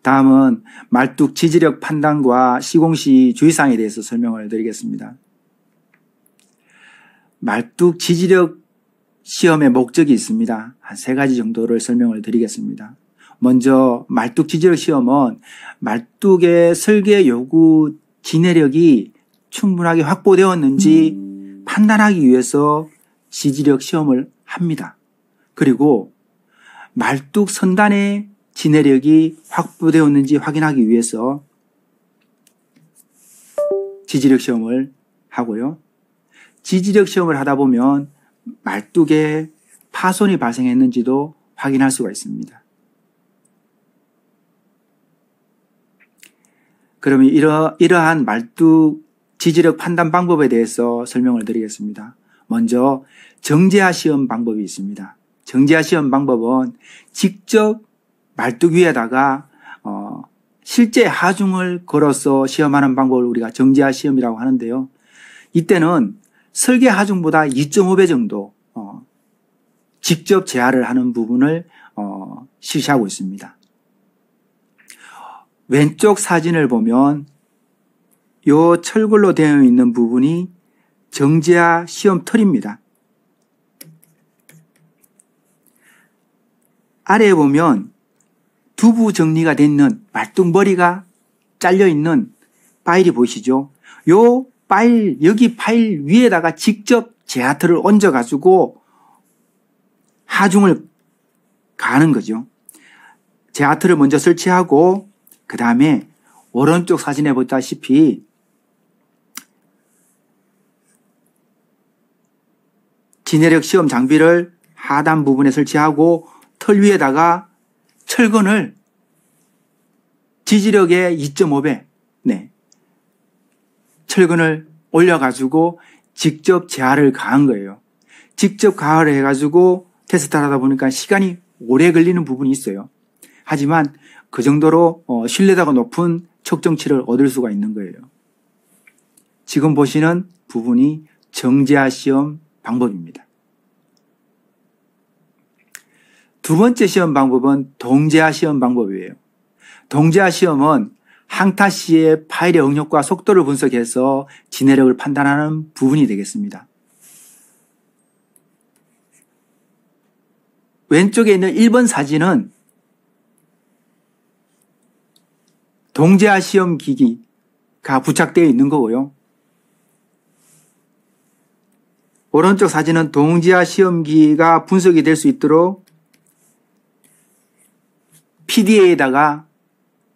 다음은 말뚝 지지력 판단과 시공시 주의사항에 대해서 설명을 드리겠습니다. 말뚝 지지력 시험의 목적이 있습니다. 한 3가지 정도를 설명을 드리겠습니다. 먼저 말뚝 지지력 시험은 말뚝의 설계 요구 지내력이 충분하게 확보되었는지 판단하기 위해서 지지력 시험을 합니다. 그리고 말뚝 선단의 지내력이 확보되었는지 확인하기 위해서 지지력 시험을 하고요. 지지력 시험을 하다 보면 말뚝에 파손이 발생했는지도 확인할 수가 있습니다. 그러면 이러한 말뚝 지지력 판단 방법에 대해서 설명을 드리겠습니다. 먼저 정제화 시험 방법이 있습니다. 정제화 시험 방법은 직접 말뚝 위에다가 실제 하중을 걸어서 시험하는 방법을 우리가 정제화 시험이라고 하는데요. 이때는 설계 하중보다 2.5배 정도 직접 제하를 하는 부분을 실시하고 있습니다. 왼쪽 사진을 보면 이 철골로 되어 있는 부분이 정제화 시험 털입니다. 아래에 보면 두부 정리가 되어 있는 말뚝 머리가 잘려 있는 파일이 보이시죠? 요 파일, 여기 파일 위에다가 직접 제하틀을 얹어가지고 하중을 가는 거죠. 제하틀을 먼저 설치하고 그 다음에 오른쪽 사진에 보다시피 지내력 시험 장비를 하단 부분에 설치하고 털 위에다가 철근을 지지력의 2.5배 철근을 올려가지고 직접 제하를 가한 거예요. 직접 가하를 해가지고 테스트를 하다 보니까 시간이 오래 걸리는 부분이 있어요. 하지만 그 정도로 신뢰도가 높은 측정치를 얻을 수가 있는 거예요. 지금 보시는 부분이 정제화 시험 방법입니다. 두 번째 시험 방법은 동제화 시험 방법이에요. 동제화 시험은 항타 시의 파일의 응력과 속도를 분석해서 지내력을 판단하는 부분이 되겠습니다. 왼쪽에 있는 1번 사진은 동제화 시험 기기가 부착되어 있는 거고요. 오른쪽 사진은 동제화 시험기가 분석이 될 수 있도록 PDA에다가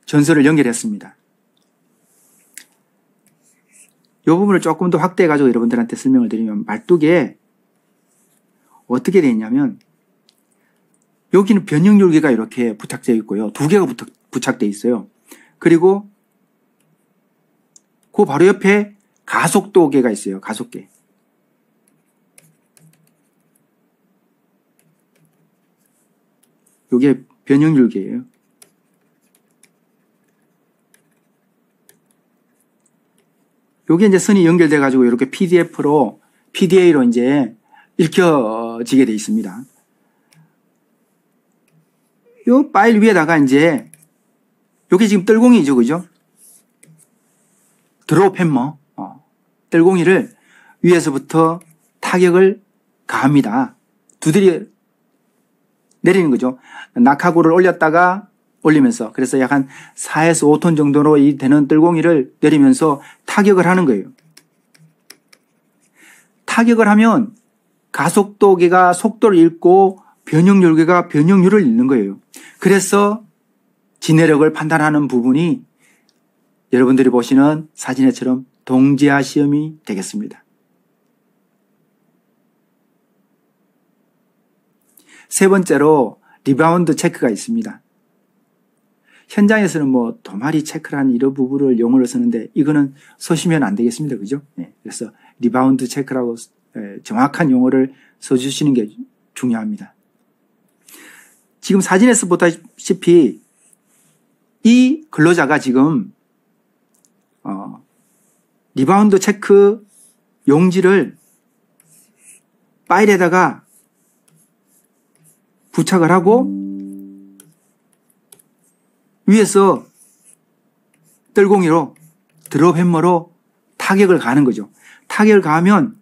전선을 연결했습니다. 이 부분을 조금 더 확대해가지고 여러분들한테 설명을 드리면 말뚝에 어떻게 되어 있냐면 여기는 변형률계가 이렇게 부착되어 있고요. 2개가 부착되어 있어요. 그리고 그 바로 옆에 가속도계가 있어요. 가속계. 이게 변형률계예요. 요게 이제 선이 연결돼 가지고 이렇게 PDA로 이제 읽혀지게 돼 있습니다. 요 파일 위에다가 이제 요게 지금 뜰공이죠, 그죠? 드롭 해머, 뜰공이를 위에서부터 타격을 가합니다. 두드려 내리는 거죠. 낙하구를 올리면서 그래서 약 한 4에서 5톤 정도로 되는 뜰공이를 내리면서 타격을 하는 거예요. 타격을 하면 가속도계가 속도를 잃고 변형률계가 변형률을 잃는 거예요. 그래서 지내력을 판단하는 부분이 여러분들이 보시는 사진에처럼 동제화 시험이 되겠습니다. 세 번째로 리바운드 체크가 있습니다. 현장에서는 뭐 도마리 체크라는 이런 부분을 용어를 쓰는데 이거는 쓰시면 안 되겠습니다. 그죠? 네. 그래서 리바운드 체크라고 정확한 용어를 써주시는 게 중요합니다. 지금 사진에서 보다시피 이 근로자가 지금 리바운드 체크 용지를 파일에다가 부착을 하고 위에서 떨공이로 드롭 해머로 타격을 가하는 거죠. 타격을 가하면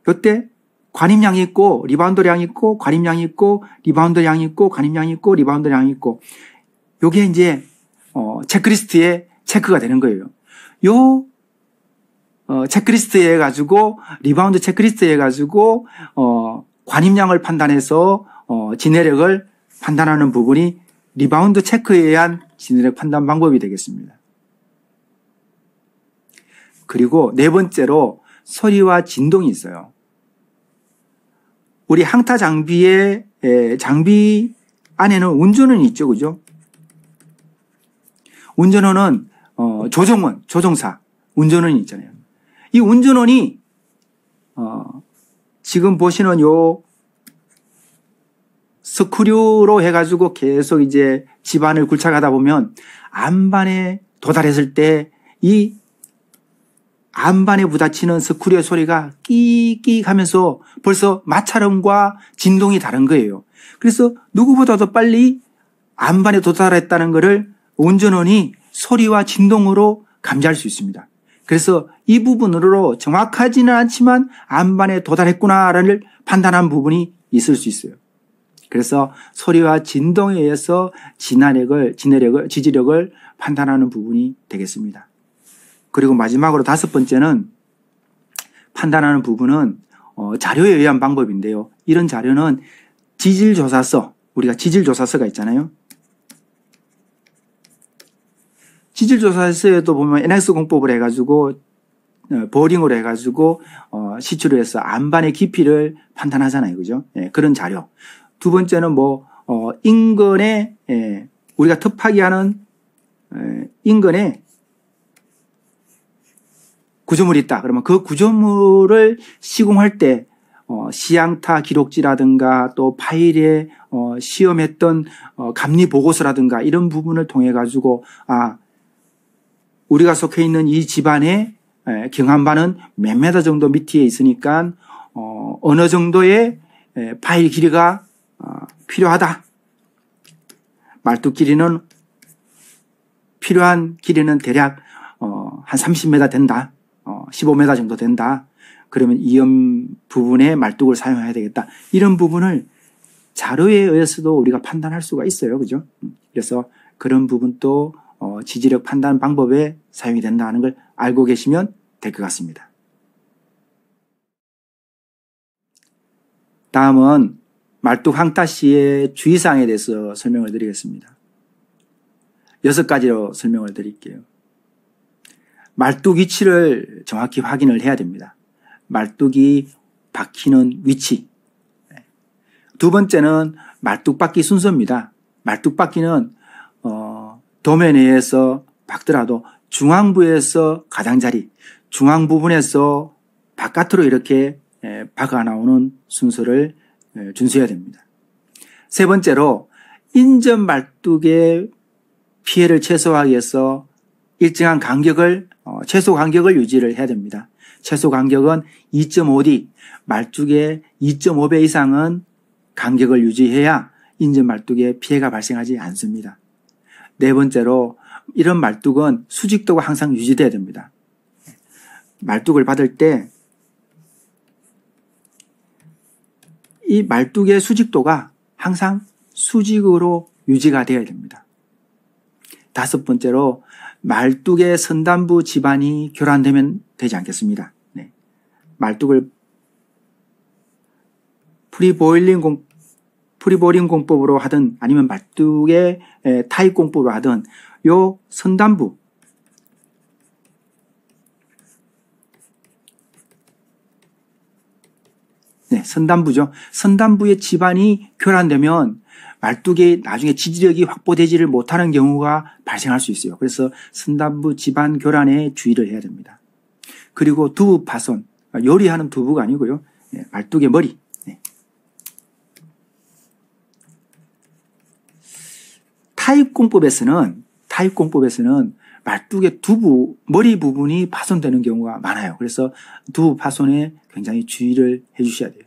이때 관임량이 있고 리바운드량이 있고 관임량이 있고 리바운드량이 있고 관임량이 있고 리바운드량이 있고 요게 이제 체크리스트에 체크가 되는 거예요. 요 체크리스트에 가지고 리바운드 체크리스트에 가지고 관임량을 판단해서 진해력을 판단하는 부분이 리바운드 체크에 의한 진해력 판단 방법이 되겠습니다. 그리고 네 번째로 소리와 진동이 있어요. 우리 항타 장비의 장비 안에는 운전원이 있죠, 그죠? 운전원은 조종원, 조종사, 운전원이 있잖아요. 이 운전원이 지금 보시는 요 스크류로 해가지고 계속 이제 집안을 굴착하다 보면 안반에 도달했을 때 이 안반에 부딪히는 스크류의 소리가 끼익 하면서 벌써 마찰음과 진동이 다른 거예요. 그래서 누구보다도 빨리 안반에 도달했다는 것을 운전원이 소리와 진동으로 감지할 수 있습니다. 그래서 이 부분으로 정확하지는 않지만 안반에 도달했구나를 판단한 부분이 있을 수 있어요. 그래서 소리와 진동에 의해서 지지력을 판단하는 부분이 되겠습니다. 그리고 마지막으로 다섯 번째는 판단하는 부분은 자료에 의한 방법인데요. 이런 자료는 지질조사서, 우리가 지질조사서가 있잖아요. 지질조사서에도 보면 NX 공법을 해가지고 보링으로 해가지고 시추를 해서 안반의 깊이를 판단하잖아요, 그죠? 예, 그런 자료. 두 번째는 인근에 우리가 특파기하는 인근에 구조물이 있다. 그러면 그 구조물을 시공할 때 시향타 기록지라든가 또 파일에 시험했던 감리 보고서라든가 이런 부분을 통해 가지고 우리가 속해 있는 이 집안의 경한반은 몇 메다 정도 밑에 있으니까 어느 정도의 파일 길이가 필요하다. 말뚝 길이는 필요한 길이는 대략 한 30m 된다. 15m 정도 된다. 그러면 이음 부분에 말뚝을 사용해야 되겠다. 이런 부분을 자료에 의해서도 우리가 판단할 수가 있어요. 그죠? 그래서 그런 부분도 지지력 판단 방법에 사용이 된다는 걸 알고 계시면 될 것 같습니다. 다음은 말뚝 항타시의 주의사항에 대해서 설명을 드리겠습니다. 6가지로 설명을 드릴게요. 말뚝 위치를 정확히 확인을 해야 됩니다. 말뚝이 박히는 위치. 두 번째는 말뚝 박기 순서입니다. 말뚝 박기는 도면에서 박더라도 중앙부에서 가장자리, 중앙 부분에서 바깥으로 이렇게 박아 나오는 순서를 준수해야 됩니다. 세 번째로 인접 말뚝의 피해를 최소화하기 위해서 일정한 간격을 최소 간격을 유지를 해야 됩니다. 최소 간격은 2.5D, 말뚝의 2.5배 이상은 간격을 유지해야 인접 말뚝에 피해가 발생하지 않습니다. 네 번째로 이런 말뚝은 수직도가 항상 유지돼야 됩니다. 말뚝을 받을 때 이 말뚝의 수직도가 항상 수직으로 유지가 되어야 됩니다. 다섯 번째로 말뚝의 선단부 지반이 교란되면 되지 않겠습니다. 네. 말뚝을 프리보일링 공법으로 하든 아니면 말뚝의 타입 공법으로 하든 요 선단부 선단부죠. 선단부의 지반이 교란되면 말뚝이 나중에 지지력이 확보되지를 못하는 경우가 발생할 수 있어요. 그래서 선단부 지반 교란에 주의를 해야 됩니다. 그리고 두부 파손, 요리하는 두부가 아니고요. 말뚝의 머리. 타입 공법에서는 말뚝의 머리 부분이 파손되는 경우가 많아요. 그래서 두부 파손에 굉장히 주의를 해 주셔야 돼요.